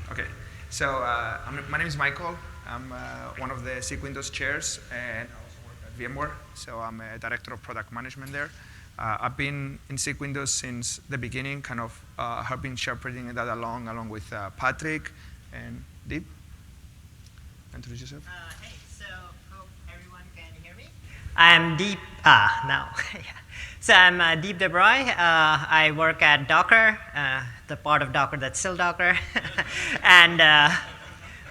Okay, so my name is Michael. I'm one of the SIG Windows chairs, and I also work at VMware. So I'm a director of product management there. I've been in SIG Windows since the beginning, kind of have been shepherding that along with Patrick and Deep. Introduce yourself. Hey, so hope everyone can hear me. I'm Deep. Now. Yeah. So I'm Deep Debroy. I work at Docker, the part of Docker that's still Docker. And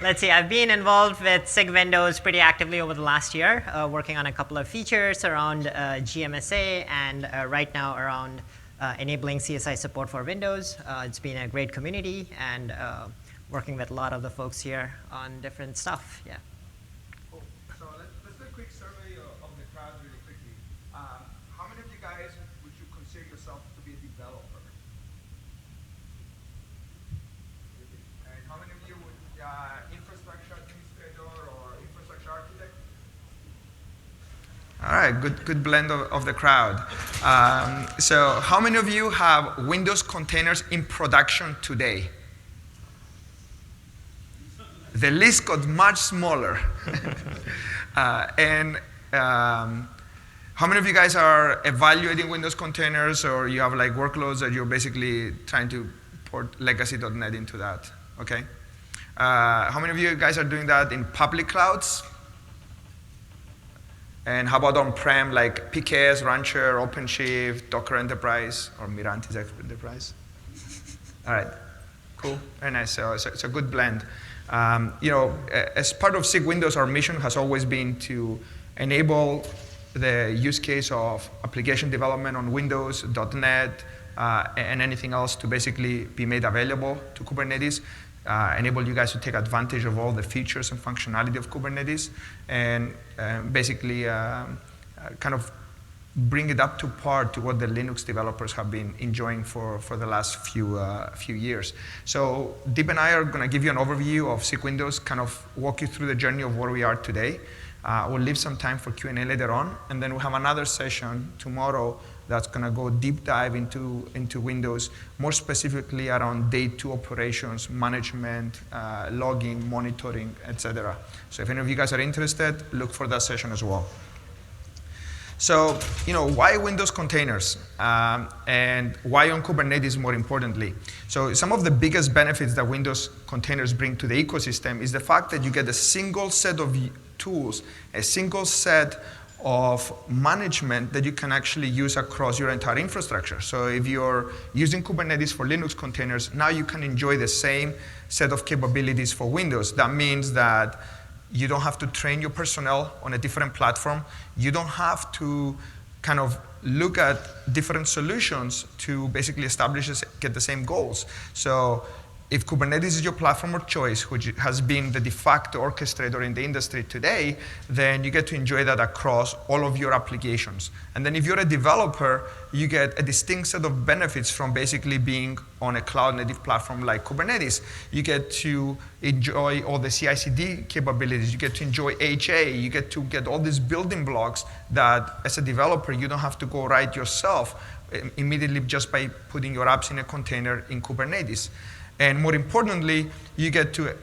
let's see, I've been involved with SIG Windows pretty actively over the last year, working on a couple of features around GMSA and right now around enabling CSI support for Windows. It's been a great community and working with a lot of the folks here on different stuff. Yeah. Cool. So let's do a quick survey of the crowd really quickly. How many of you guys would you consider yourself to be a developer? And how many of you would infrastructure administrator or infrastructure architect? All right, good blend of the crowd. So how many of you have Windows containers in production today? The list got much smaller. And how many of you guys are evaluating Windows containers, or you have like workloads that you're basically trying to port legacy.NET into that? Okay. How many of you guys are doing that in public clouds? And how about on-prem, like PKS, Rancher, OpenShift, Docker Enterprise, or Mirantis Enterprise? All right, cool, very nice. So it's a good blend. As part of SIG Windows, our mission has always been to enable the use case of application development on Windows, .NET, and anything else to basically be made available to Kubernetes, enable you guys to take advantage of all the features and functionality of Kubernetes, and basically kind of bring it up to par to what the Linux developers have been enjoying for the last few years. So Deep and I are going to give you an overview of SIG Windows, kind of walk you through the journey of where we are today. We'll leave some time for Q&A later on, and then we'll have another session tomorrow that's going to go deep dive into Windows, more specifically around day 2 operations, management, logging, monitoring, etc. So if any of you guys are interested, look for that session as well. So, why Windows containers? And why on Kubernetes more importantly? So some of the biggest benefits that Windows containers bring to the ecosystem is the fact that you get a single set of tools, a single set of management that you can actually use across your entire infrastructure. So if you're using Kubernetes for Linux containers, now you can enjoy the same set of capabilities for Windows. That means that you don't have to train your personnel on a different platform. You don't have to kind of look at different solutions to basically get the same goals. So if Kubernetes is your platform of choice, which has been the de facto orchestrator in the industry today, then you get to enjoy that across all of your applications. And then if you're a developer, you get a distinct set of benefits from basically being on a cloud-native platform like Kubernetes. You get to enjoy all the CI/CD capabilities. You get to enjoy HA. You get to get all these building blocks that, as a developer, you don't have to go write yourself immediately just by putting your apps in a container in Kubernetes. And more importantly, you get to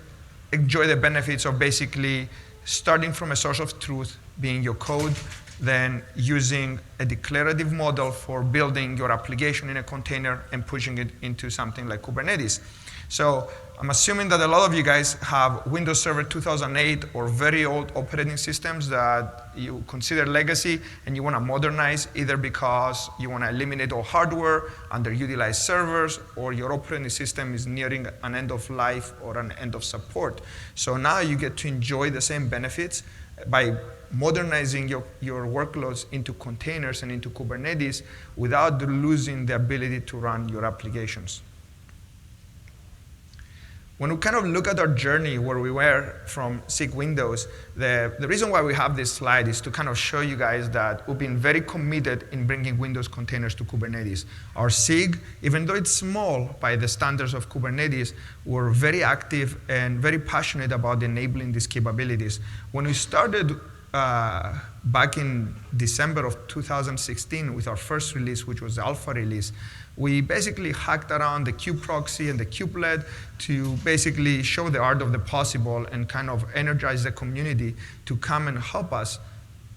enjoy the benefits of basically starting from a source of truth, being your code, then using a declarative model for building your application in a container and pushing it into something like Kubernetes. So I'm assuming that a lot of you guys have Windows Server 2008 or very old operating systems that you consider legacy and you want to modernize, either because you want to eliminate all hardware, underutilized servers, or your operating system is nearing an end of life or an end of support. So now you get to enjoy the same benefits by modernizing your workloads into containers and into Kubernetes without losing the ability to run your applications. When we kind of look at our journey where we were from SIG Windows, the reason why we have this slide is to kind of show you guys that we've been very committed in bringing Windows containers to Kubernetes. Our SIG, even though it's small by the standards of Kubernetes, we're very active and very passionate about enabling these capabilities. When we started back in December of 2016 with our first release, which was the alpha release. We basically hacked around the kube proxy and the kubelet to basically show the art of the possible and kind of energize the community to come and help us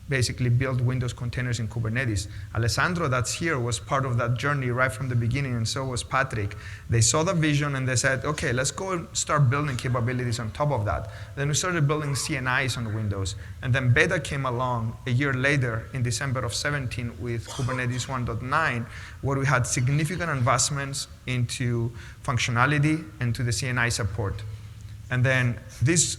basically build Windows containers in Kubernetes. Alessandro, that's here, was part of that journey right from the beginning, and so was Patrick. They saw the vision and they said, okay, let's go and start building capabilities on top of that. Then we started building CNIs on Windows. And then beta came along a year later in December of 17 with Kubernetes 1.9, where we had significant investments into functionality and to the CNI support. And then this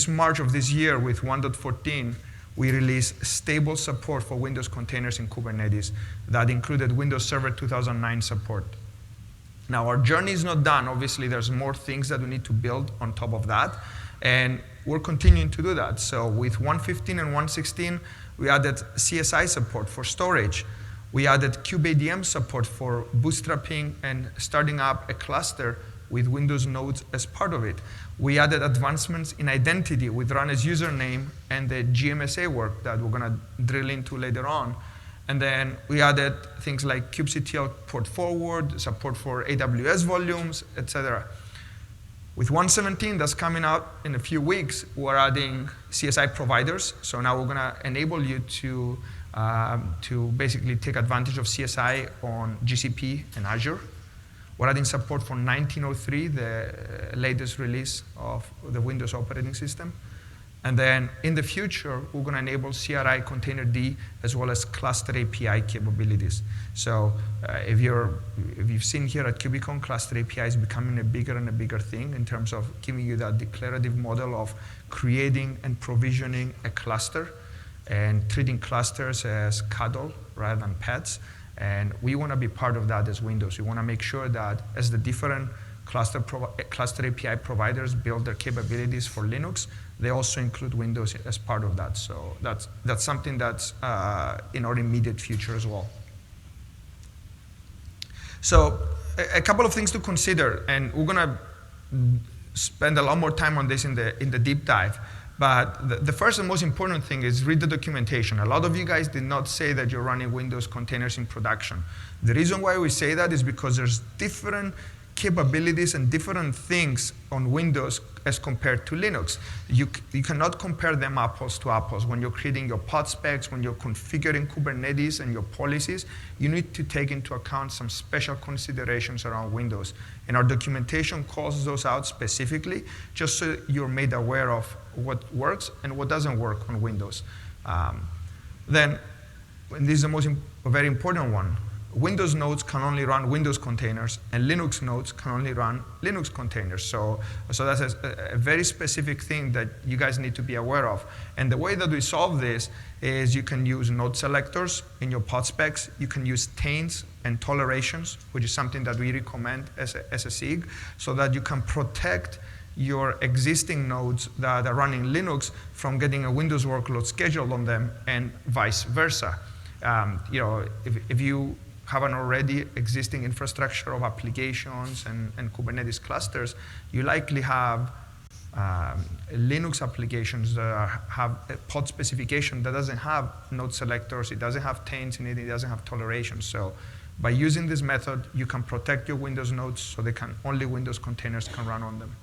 March of this year with 1.14, we released stable support for Windows containers in Kubernetes that included Windows Server 2009 support. Now, our journey is not done. Obviously, there's more things that we need to build on top of that, and we're continuing to do that. So with 1.15 and 1.16, we added CSI support for storage. We added kubeadm support for bootstrapping and starting up a cluster with Windows nodes as part of it. We added advancements in identity with run as username and the GMSA work that we're going to drill into later on. And then we added things like kubectl port forward, support for AWS volumes, etc. With 1.17, that's coming out in a few weeks, we're adding CSI providers. So now we're going to enable you to basically take advantage of CSI on GCP and Azure. We're adding support for 1903, the latest release of the Windows operating system. And then in the future, we're going to enable CRI Containerd as well as cluster API capabilities. So if you've seen here at KubeCon, cluster API is becoming a bigger and a bigger thing in terms of giving you that declarative model of creating and provisioning a cluster and treating clusters as cattle rather than pets. And we want to be part of that as Windows. We want to make sure that as the different cluster API providers build their capabilities for Linux, they also include Windows as part of that. So that's something that's in our immediate future as well. So a couple of things to consider, and we're going to spend a lot more time on this in the deep dive. But the first and most important thing is read the documentation. A lot of you guys did not say that you're running Windows containers in production. The reason why we say that is because there's different capabilities and different things on Windows as compared to Linux. You cannot compare them apples to apples. When you're creating your pod specs, when you're configuring Kubernetes and your policies, you need to take into account some special considerations around Windows. And our documentation calls those out specifically, just so you're made aware of what works and what doesn't work on Windows. Then, and this is the very important one, Windows nodes can only run Windows containers, and Linux nodes can only run Linux containers. So that's a very specific thing that you guys need to be aware of. And the way that we solve this is you can use node selectors in your pod specs. You can use taints and tolerations, which is something that we recommend as a SIG, so that you can protect your existing nodes that are running Linux from getting a Windows workload scheduled on them, and vice versa. If you have an already existing infrastructure of applications and Kubernetes clusters, you likely have Linux applications that have a pod specification that doesn't have node selectors, it doesn't have taints in it, it doesn't have toleration. So by using this method, you can protect your Windows nodes so only Windows containers can run on them.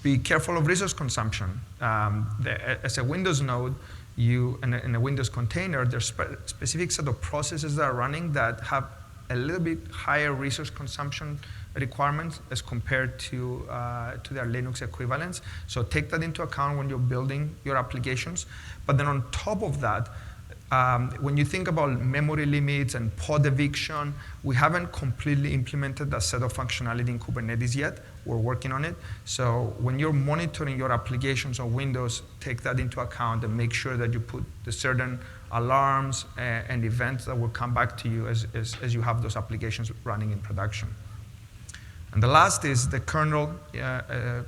Be careful of resource consumption. As a Windows node, in a Windows container, there's specific set of processes that are running that have a little bit higher resource consumption requirements as compared to their Linux equivalents. So take that into account when you're building your applications. But then on top of that, when you think about memory limits and pod eviction, we haven't completely implemented that set of functionality in Kubernetes yet. We're working on it. So when you're monitoring your applications on Windows, take that into account and make sure that you put the certain alarms and events that will come back to you as you have those applications running in production. And the last is the kernel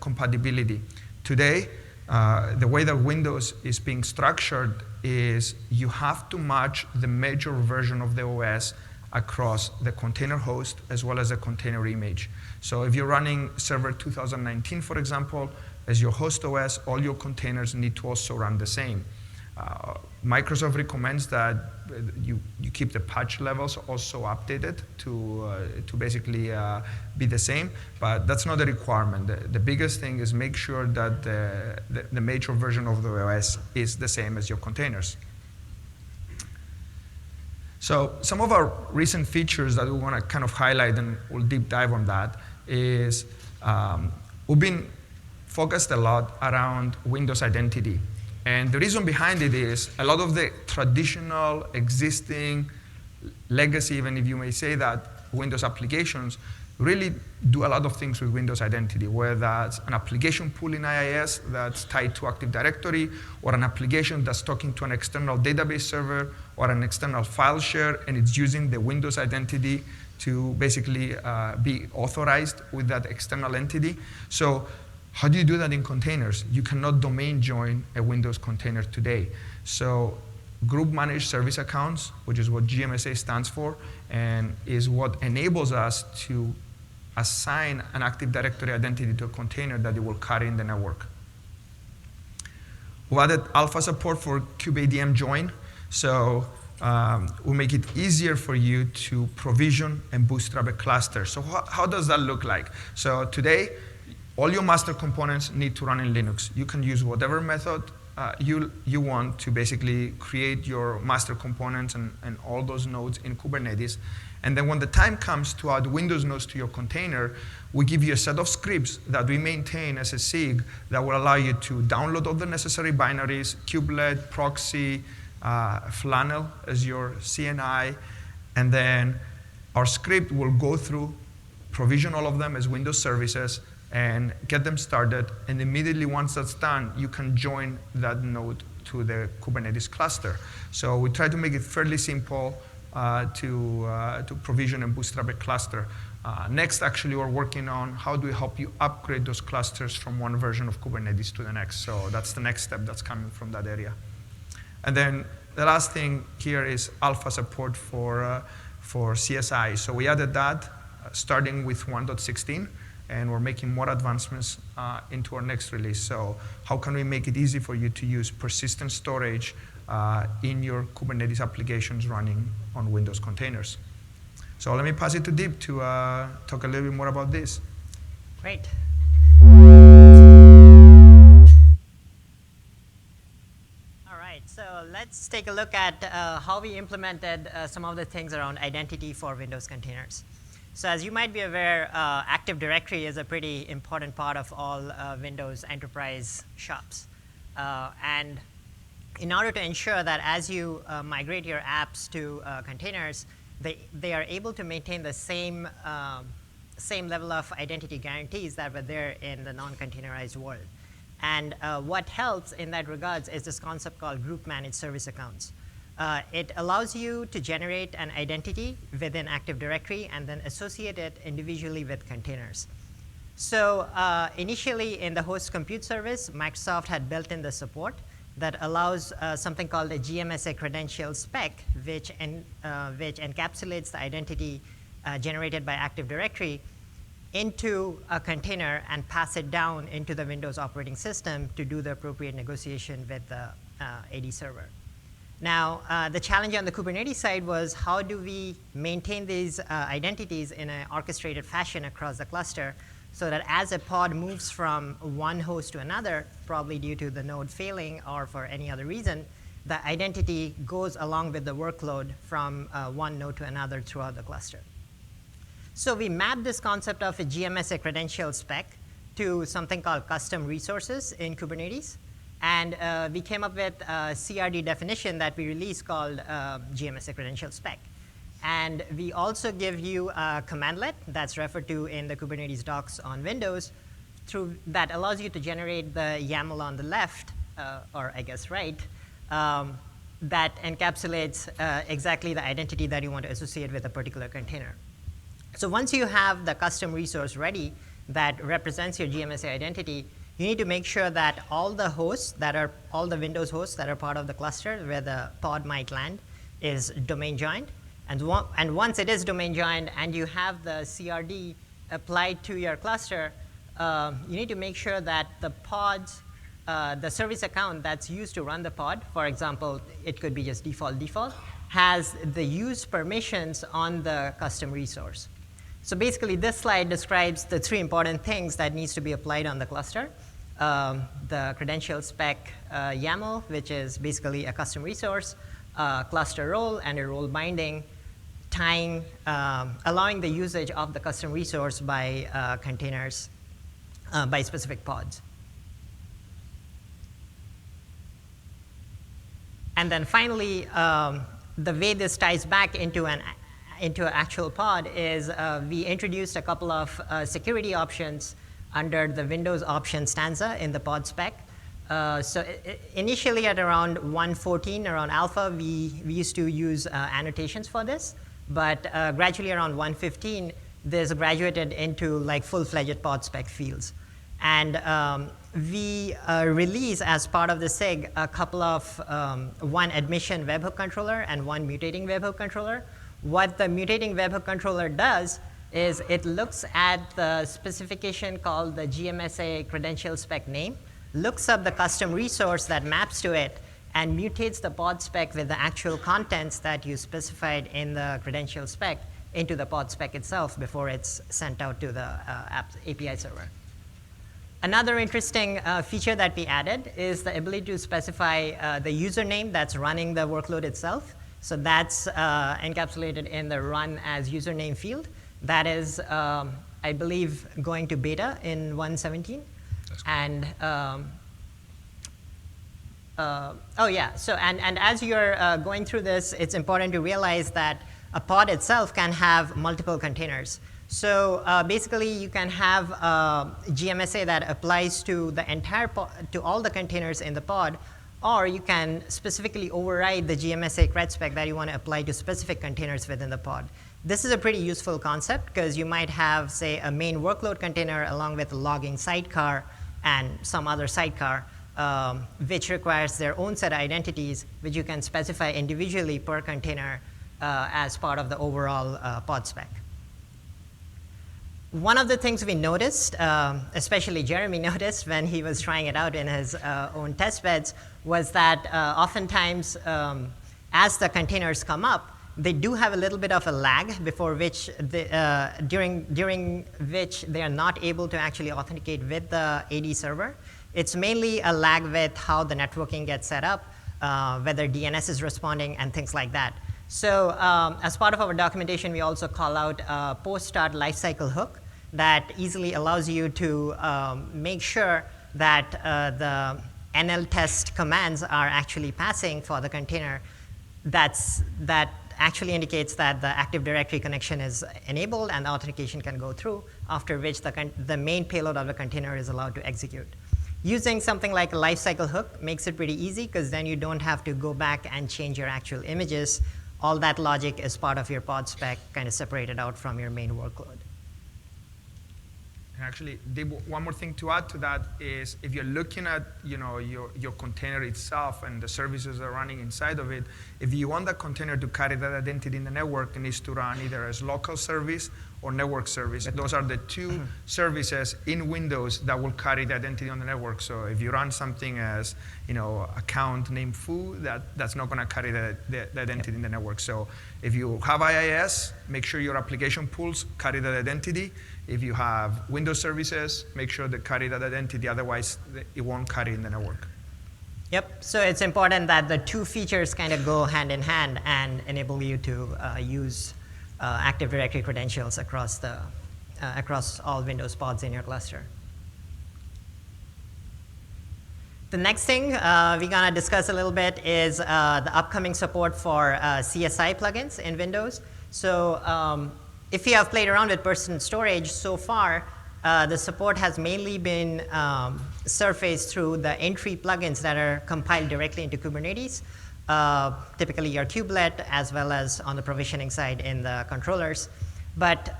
compatibility. Today, the way that Windows is being structured is you have to match the major version of the OS across the container host as well as the container image. So if you're running server 2019, for example, as your host OS, all your containers need to also run the same. Microsoft recommends that you keep the patch levels also updated to basically be the same, but that's not a requirement. The biggest thing is make sure that the major version of the OS is the same as your containers. So some of our recent features that we want to kind of highlight, and we'll deep dive on that, is we've been focused a lot around Windows identity. And the reason behind it is a lot of the traditional, existing, legacy, even if you may say that, Windows applications really do a lot of things with Windows identity, whether that's an application pool in IIS that's tied to Active Directory, or an application that's talking to an external database server, or an external file share, and it's using the Windows identity to basically be authorized with that external entity. So how do you do that in containers? You cannot domain join a Windows container today. So group managed service accounts, which is what GMSA stands for, and is what enables us to assign an Active Directory identity to a container that it will carry in the network. We added alpha support for kubeadm join, so we'll make it easier for you to provision and bootstrap a cluster. So how does that look like? So today, all your master components need to run in Linux. You can use whatever method you want to basically create your master components and all those nodes in Kubernetes. And then when the time comes to add Windows nodes to your container, we give you a set of scripts that we maintain as a SIG that will allow you to download all the necessary binaries, kubelet, proxy, flannel as your CNI, and then our script will go through, provision all of them as Windows services, and get them started, and immediately once that's done, you can join that node to the Kubernetes cluster. So we try to make it fairly simple to provision and bootstrap a cluster. Next, actually, we're working on how do we help you upgrade those clusters from one version of Kubernetes to the next. So that's the next step that's coming from that area. And then the last thing here is alpha support for CSI. So we added that starting with 1.16. And we're making more advancements into our next release. So how can we make it easy for you to use persistent storage in your Kubernetes applications running on Windows containers? So let me pass it to Deep to talk a little bit more about this. Great. All right, so let's take a look at how we implemented some of the things around identity for Windows containers. So as you might be aware, Active Directory is a pretty important part of all Windows enterprise shops. And in order to ensure that as you migrate your apps to containers, they are able to maintain the same level of identity guarantees that were there in the non-containerized world. And what helps in that regards is this concept called group managed service accounts. It allows you to generate an identity within Active Directory and then associate it individually with containers. So initially in the host compute service, Microsoft had built in the support that allows something called a GMSA credential spec, which encapsulates the identity generated by Active Directory into a container and pass it down into the Windows operating system to do the appropriate negotiation with the AD server. Now, the challenge on the Kubernetes side was how do we maintain these identities in an orchestrated fashion across the cluster so that as a pod moves from one host to another, probably due to the node failing or for any other reason, the identity goes along with the workload from one node to another throughout the cluster. So we mapped this concept of a GMSA credential spec to something called custom resources in Kubernetes. And we came up with a CRD definition that we released called GMSA credential spec. And we also give you a commandlet that's referred to in the Kubernetes docs on Windows that allows you to generate the YAML on the left, or I guess right, that encapsulates exactly the identity that you want to associate with a particular container. So once you have the custom resource ready that represents your GMSA identity, you need to make sure that all the Windows hosts that are part of the cluster where the pod might land is domain joined. And once it is domain joined and you have the CRD applied to your cluster, you need to make sure that the pods, the service account that's used to run the pod, for example, it could be just default, has the use permissions on the custom resource. So basically, this slide describes the 3 important things that needs to be applied on the cluster. The credential spec YAML, which is basically a custom resource, cluster role, and a role binding, tying, allowing the usage of the custom resource by containers, by specific pods. And then finally, the way this ties back into an actual pod is we introduced a couple of security options under the Windows option stanza in the pod spec. So initially at around 1.14, around alpha, we used to use annotations for this. But gradually around 1.15, this graduated into like full-fledged pod spec fields. And we release as part of the SIG a couple of one admission webhook controller and one mutating webhook controller. What the mutating webhook controller does is it looks at the specification called the GMSA credential spec name, looks up the custom resource that maps to it, and mutates the pod spec with the actual contents that you specified in the credential spec into the pod spec itself before it's sent out to the API server. Another interesting feature that we added is the ability to specify the username that's running the workload itself. So that's encapsulated in the run as username field. That is, I believe, going to beta in 1.17. That's cool. And oh yeah, so and as you're going through this, it's important to realize that a pod itself can have multiple containers. So basically, you can have GMSA that applies to the entire to all the containers in the pod, or you can specifically override the GMSA cred spec that you want to apply to specific containers within the pod. This is a pretty useful concept because you might have, say, a main workload container along with a logging sidecar and some other sidecar, which requires their own set of identities, which you can specify individually per container as part of the overall pod spec. One of the things we noticed, especially Jeremy noticed when he was trying it out in his own test beds, was that oftentimes as the containers come up, they do have a little bit of a lag before which during which they are not able to actually authenticate with the AD server. It's mainly a lag with how the networking gets set up, whether DNS is responding and things like that. So as part of our documentation, we also call out a post-start lifecycle hook that easily allows you to make sure that the NL test commands are actually passing for the container. That actually indicates that the Active Directory connection is enabled and the authentication can go through, after which the main payload of the container is allowed to execute. Using something like a lifecycle hook makes it pretty easy because then you don't have to go back and change your actual images. All that logic is part of your pod spec, kind of separated out from your main workload. Actually, one more thing to add to that is if you're looking at your container itself and the services that are running inside of it, if you want that container to carry that identity in the network, it needs to run either as local service or network service. Those are the two services in Windows that will carry the identity on the network. So if you run something as account name foo, that's not going to carry the identity in the network. So if you have IIS, make sure your application pools carry that identity. If you have Windows services, make sure they carry that identity, otherwise it won't carry in the network. Yep, so it's important that the two features kind of go hand in hand and enable you to use Active Directory credentials across all Windows pods in your cluster. The next thing we're going to discuss a little bit is the upcoming support for CSI plugins in Windows. So if you have played around with persistent storage so far, the support has mainly been surfaced through the entry plugins that are compiled directly into Kubernetes, typically your kubelet, as well as on the provisioning side in the controllers. But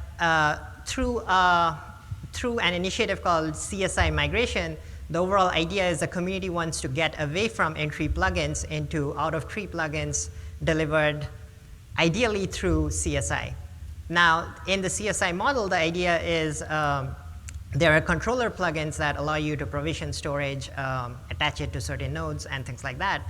through an initiative called CSI Migration, the overall idea is the community wants to get away from entry plugins into out-of-tree plugins delivered ideally through CSI. Now, in the CSI model, the idea is there are controller plugins that allow you to provision storage, attach it to certain nodes, and things like that.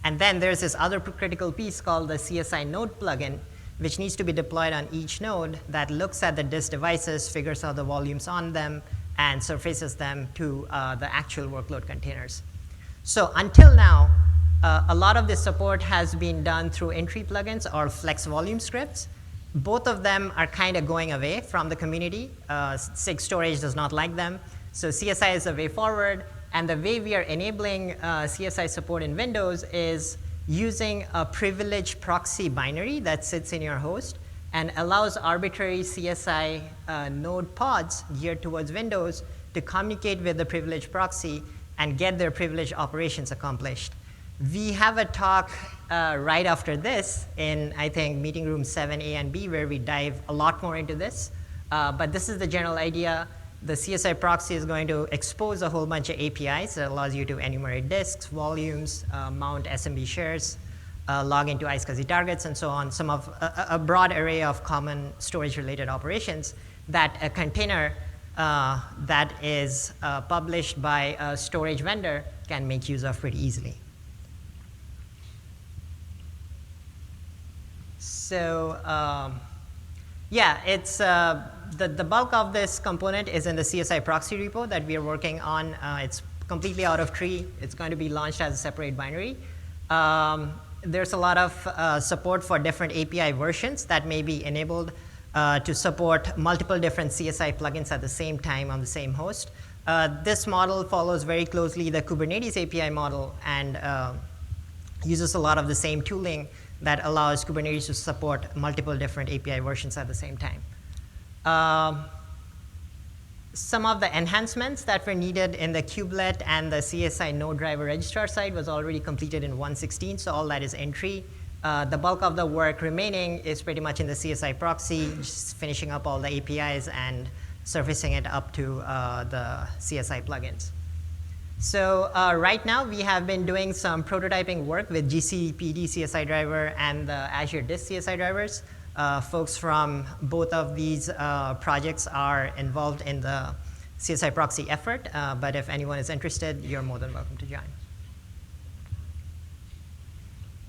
And then there's this other critical piece called the CSI node plugin, which needs to be deployed on each node that looks at the disk devices, figures out the volumes on them, and surfaces them to the actual workload containers. So until now, a lot of this support has been done through entry plugins or flex volume scripts. Both of them are kind of going away from the community. SIG storage does not like them. So CSI is the way forward. And the way we are enabling CSI support in Windows is using a privileged proxy binary that sits in your host and allows arbitrary CSI node pods geared towards Windows to communicate with the privileged proxy and get their privileged operations accomplished. We have a talk right after this in, I think, meeting room 7A and B, where we dive a lot more into this. But this is the general idea. The CSI proxy is going to expose a whole bunch of APIs that allows you to enumerate disks, volumes, mount SMB shares, log into iSCSI targets, and so on, some of a broad array of common storage-related operations that a container that is published by a storage vendor can make use of pretty easily. So yeah, it's the bulk of this component is in the CSI proxy repo that we are working on. It's completely out of tree. It's going to be launched as a separate binary. There's a lot of support for different API versions that may be enabled to support multiple different CSI plugins at the same time on the same host. This model follows very closely the Kubernetes API model and uses a lot of the same tooling that allows Kubernetes to support multiple different API versions at the same time. Some of the enhancements that were needed in the kubelet and the CSI node driver registrar side was already completed in 1.16, so all that is entry. The bulk of the work remaining is pretty much in the CSI proxy, just finishing up all the APIs and surfacing it up to the CSI plugins. So right now, we have been doing some prototyping work with GCPD CSI driver and the Azure Disk CSI drivers. Folks from both of these projects are involved in the CSI proxy effort, but if anyone is interested, you're more than welcome to join.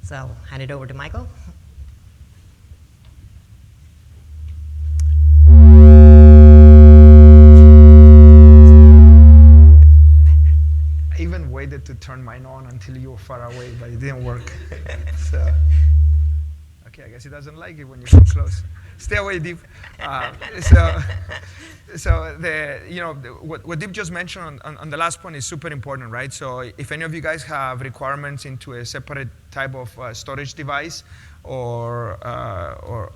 So I'll hand it over to Michael. I even waited to turn mine on until you were far away, but it didn't work. So, okay, I guess he doesn't like it when you come close. Stay away, Deep. What Deep just mentioned on the last point is super important, right? So if any of you guys have requirements into a separate type of storage device or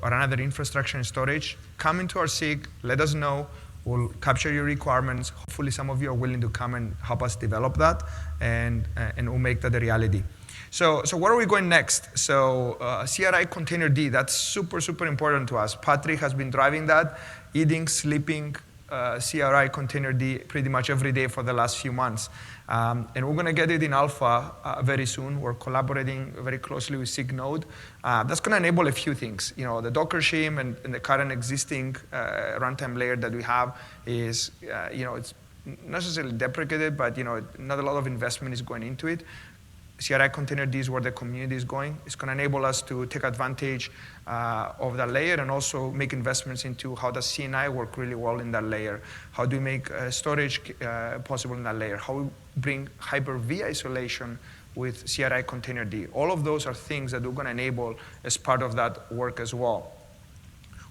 another infrastructure and storage, come into our SIG, let us know. We'll capture your requirements. Hopefully some of you are willing to come and help us develop that, and we'll make that a reality. So where are we going next? So CRI Containerd, that's super, super important to us. Patrick has been driving that, eating, sleeping CRI Containerd pretty much every day for the last few months. And we're going to get it in alpha very soon. We're collaborating very closely with SIG Node. That's going to enable a few things. You know, the Docker shim and the current existing runtime layer that we have is, it's not necessarily deprecated, but not a lot of investment is going into it. CRI Containerd is where the community is going. It's going to enable us to take advantage of that layer and also make investments into how does CNI work really well in that layer. How do we make storage possible in that layer? How we bring Hyper-V isolation with CRI Containerd. All of those are things that we're going to enable as part of that work as well.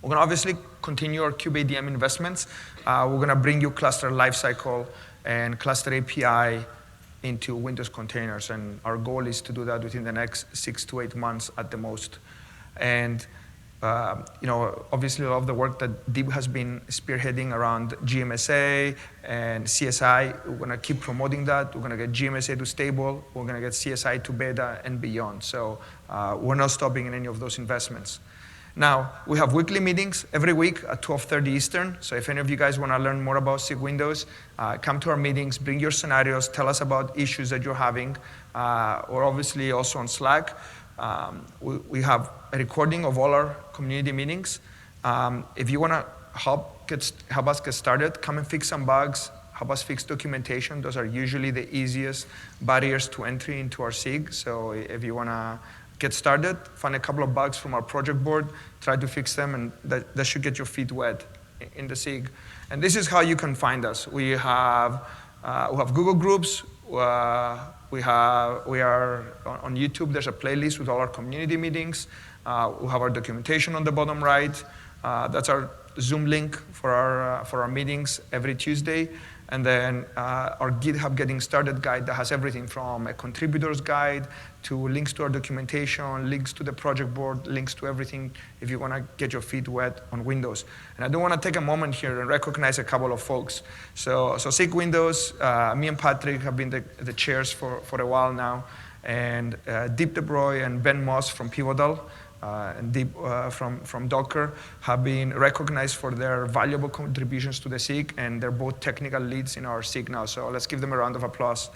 We're going to obviously continue our kubeADM investments. We're going to bring you cluster lifecycle and cluster API into Windows containers, and our goal is to do that within the next 6 to 8 months at the most. And obviously a lot of the work that Deep has been spearheading around GMSA and CSI, we're going to keep promoting that. We're going to get GMSA to stable. We're going to get CSI to beta and beyond. So we're not stopping in any of those investments. Now, we have weekly meetings every week at 12:30 Eastern. So if any of you guys want to learn more about SIG Windows, come to our meetings, bring your scenarios, tell us about issues that you're having. We're obviously also on Slack. We have a recording of all our community meetings. If you want to help us get started, come and fix some bugs, help us fix documentation. Those are usually the easiest barriers to entry into our SIG. So if you want to get started, find a couple of bugs from our project board, try to fix them, and that should get your feet wet in the SIG. And this is how you can find us. We have Google Groups. We are on YouTube. There's a playlist with all our community meetings. We have our documentation on the bottom right. That's our Zoom link for our meetings every Tuesday. And then our GitHub Getting Started guide that has everything from a contributor's guide to links to our documentation, links to the project board, links to everything if you want to get your feet wet on Windows. And I do want to take a moment here and recognize a couple of folks. So SIG Windows, me and Patrick have been the chairs for a while now. And Debroy and Ben Moss from Pivotal and Deep from Docker have been recognized for their valuable contributions to the SIG, and they're both technical leads in our SIG now. So let's give them a round of applause.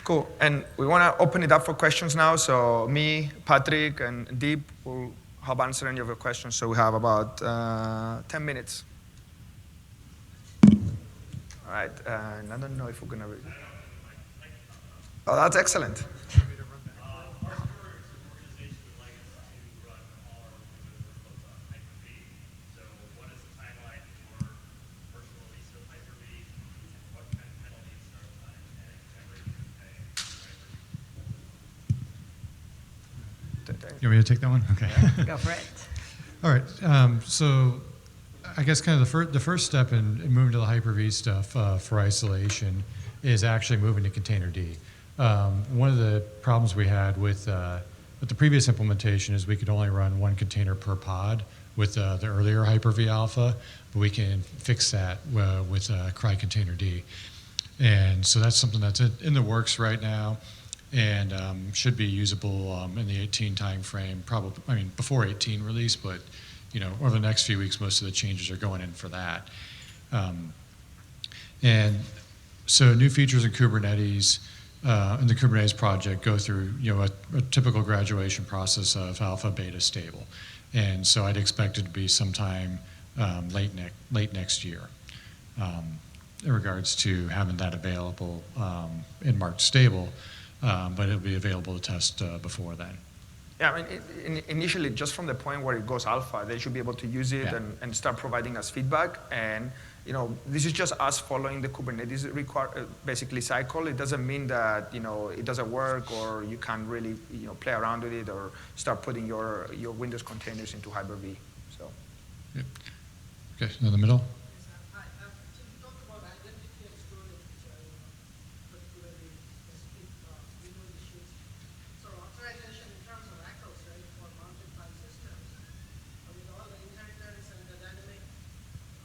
Cool, and we want to open it up for questions now. So me, Patrick, and Deep will help answer any of your questions. So we have about 10 minutes. All right, and I don't know if we're going to read. Oh, that's excellent. You want me to take that one? Okay. Yeah, go for it. All right. So I guess kind of the first step in moving to the Hyper-V stuff for isolation is actually moving to Containerd. One of the problems we had with the previous implementation is we could only run one container per pod with the earlier Hyper-V Alpha, but we can fix that with CRY Containerd. And so that's something that's in the works right now, and should be usable in the 18 timeframe, probably, I mean, before 18 release, but over the next few weeks, most of the changes are going in for that. And so new features in Kubernetes, in the Kubernetes project go through a typical graduation process of alpha, beta, stable. And so I'd expect it to be sometime late next year in regards to having that available in March stable, but it'll be available to test before then. Yeah, I mean, initially, just from the point where it goes alpha, they should be able to use it and start providing us feedback. And this is just us following the Kubernetes basically cycle. It doesn't mean that it doesn't work or you can't really play around with it or start putting your Windows containers into Hyper-V. So. Yep. Okay, in the middle.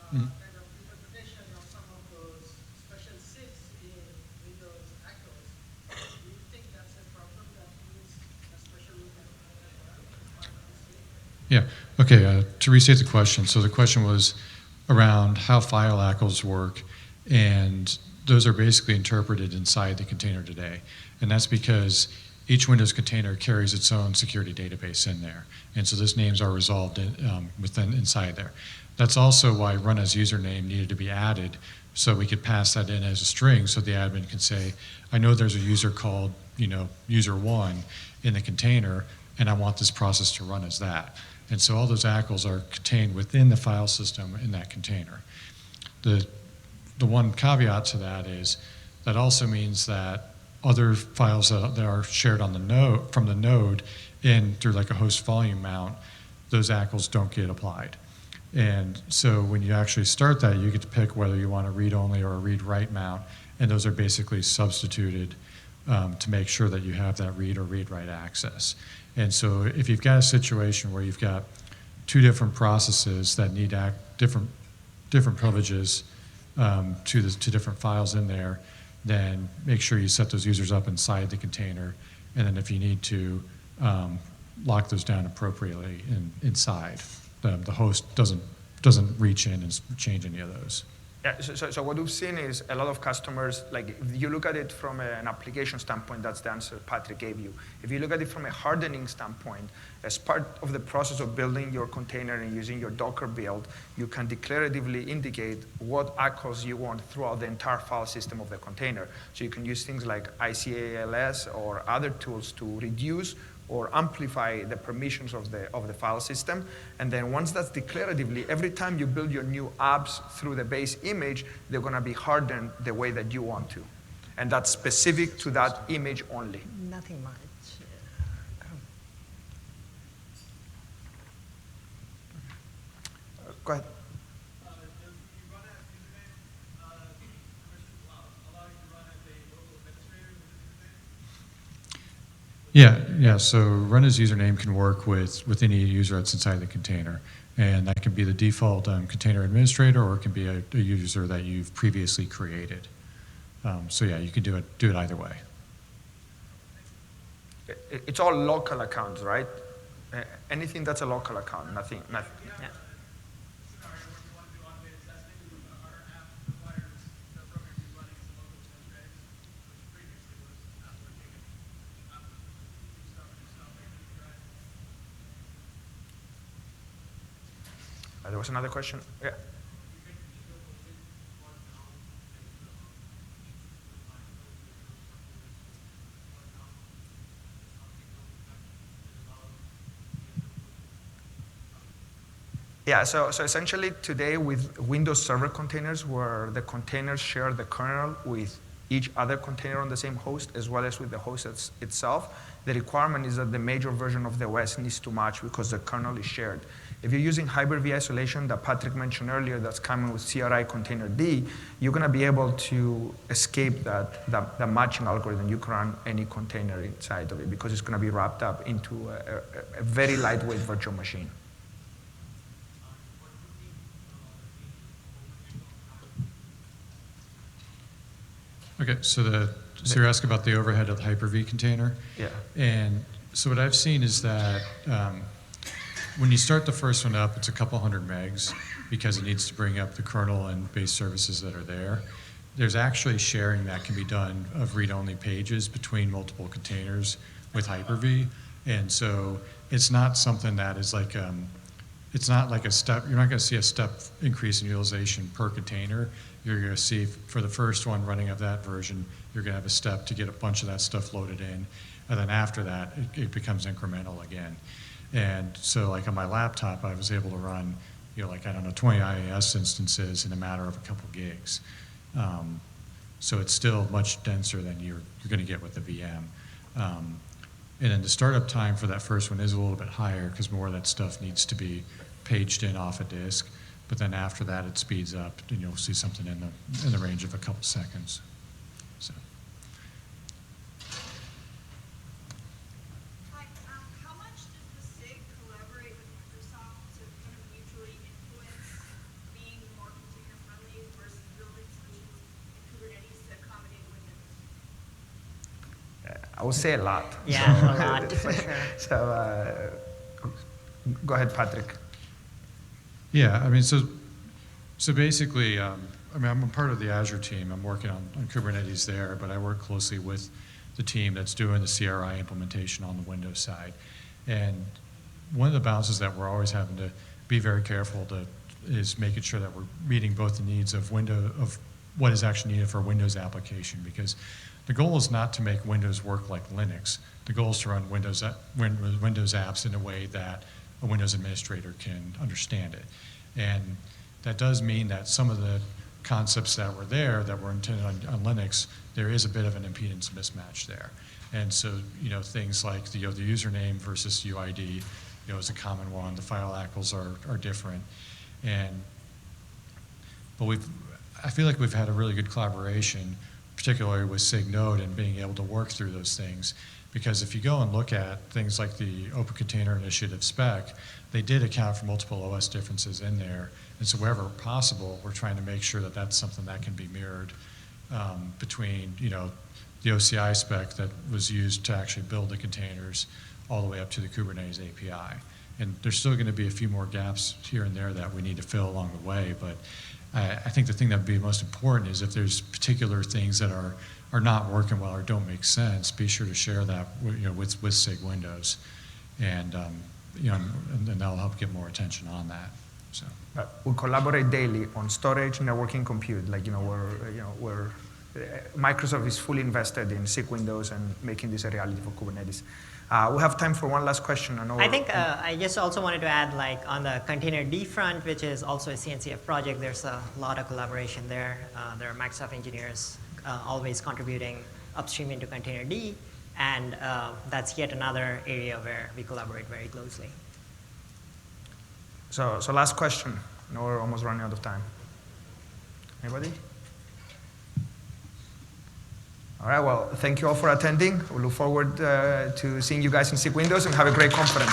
Kind of interpretation of some of those special SIGs in Windows Acros. Do you think that's a problem that needs a special look at? Yeah. Okay. To restate the question, so the question was around how file ACLs work, and those are basically interpreted inside the container today, and that's because each Windows container carries its own security database in there, and so those names are resolved inside there. That's also why run as username needed to be added, so we could pass that in as a string, so the admin can say, I know there's a user called user1 in the container, and I want this process to run as that. And so all those ACLs are contained within the file system in that container. The one caveat to that is that also means that other files that are shared on the node from the node in through like a host volume mount, those ACLs don't get applied. And so when you actually start that, you get to pick whether you want a read-only or a read-write mount, and those are basically substituted to make sure that you have that read or read-write access. And so if you've got a situation where you've got two different processes that need different privileges to different files in there, then make sure you set those users up inside the container, and then if you need to, lock those down appropriately inside. The host doesn't reach in and change any of those. Yeah, so what we've seen is a lot of customers, like if you look at it from an application standpoint, that's the answer Patrick gave you. If you look at it from a hardening standpoint, as part of the process of building your container and using your Docker build, you can declaratively indicate what ACLs you want throughout the entire file system of the container. So you can use things like ICALS or other tools to reduce or amplify the permissions of the file system. And then once that's declaratively, every time you build your new apps through the base image, they're going to be hardened the way that you want to. And that's specific to that image only. Nothing much. Go ahead. Yeah. So run as username can work with any user that's inside the container, and that can be the default container administrator, or it can be a user that you've previously created. So yeah, you can do it either way. It's all local accounts, right? Anything that's a local account, nothing. Yeah. There was another question. Yeah. Yeah, so essentially today with Windows Server containers, where the containers share the kernel with each other container on the same host, as well as with the host itself, the requirement is that the major version of the OS needs to match because the kernel is shared. If you're using Hyper-V isolation that Patrick mentioned earlier that's coming with CRI container D, you're going to be able to escape that matching algorithm. You can run any container inside of it because it's going to be wrapped up into a very lightweight virtual machine. Okay, so you're asking about the overhead of the Hyper-V container? Yeah. And so what I've seen is that when you start the first one up, it's a couple hundred megs because it needs to bring up the kernel and base services that are there. There's actually sharing that can be done of read-only pages between multiple containers with Hyper-V. And so it's not something that is like, it's not like a step, you're not going to see a step increase in utilization per container. You're going to see for the first one running of that version, you're going to have a step to get a bunch of that stuff loaded in. And then after that, it becomes incremental again. And so like on my laptop, I was able to run, 20 IAS instances in a matter of a couple gigs. So it's still much denser than you're going to get with the VM. And then the startup time for that first one is a little bit higher because more of that stuff needs to be paged in off a disk. But then after that, it speeds up, and you'll see something in the range of a couple seconds. So. Hi, how much does the SIG collaborate with Microsoft to kind of mutually influence being more container friendly versus building solutions in Kubernetes to accommodate Windows? I would say a lot. Yeah, a lot, for sure. So go ahead, Patrick. Yeah, I mean, so basically, I'm a part of the Azure team. I'm working on Kubernetes there, but I work closely with the team that's doing the CRI implementation on the Windows side. And one of the balances that we're always having to be very careful is making sure that we're meeting both the needs of what is actually needed for a Windows application, because the goal is not to make Windows work like Linux. The goal is to run Windows apps in a way that a Windows administrator can understand it. And that does mean that some of the concepts that were there that were intended on Linux, there is a bit of an impedance mismatch there. And so, things like the username versus UID, is a common one. The file ACLs are different. But I feel like we've had a really good collaboration, particularly with SIG Node, and being able to work through those things. Because if you go and look at things like the Open Container Initiative spec, they did account for multiple OS differences in there. And so wherever possible, we're trying to make sure that that's something that can be mirrored between, the OCI spec that was used to actually build the containers all the way up to the Kubernetes API. And there's still going to be a few more gaps here and there that we need to fill along the way. But I think the thing that would be most important is if there's particular things that are not working well or don't make sense, be sure to share that with SIG Windows, and and that'll help get more attention on that. So we collaborate daily on storage, networking, compute. Like we're Microsoft is fully invested in SIG Windows and making this a reality for Kubernetes. We have time for one last question. I think I just also wanted to add, like on the Containerd front, which is also a CNCF project, there's a lot of collaboration there. There are Microsoft engineers always contributing upstream into Containerd, and that's yet another area where we collaborate very closely. So last question. We're almost running out of time. Anybody? All right, well, thank you all for attending. We look forward to seeing you guys in SIG Windows, and have a great conference.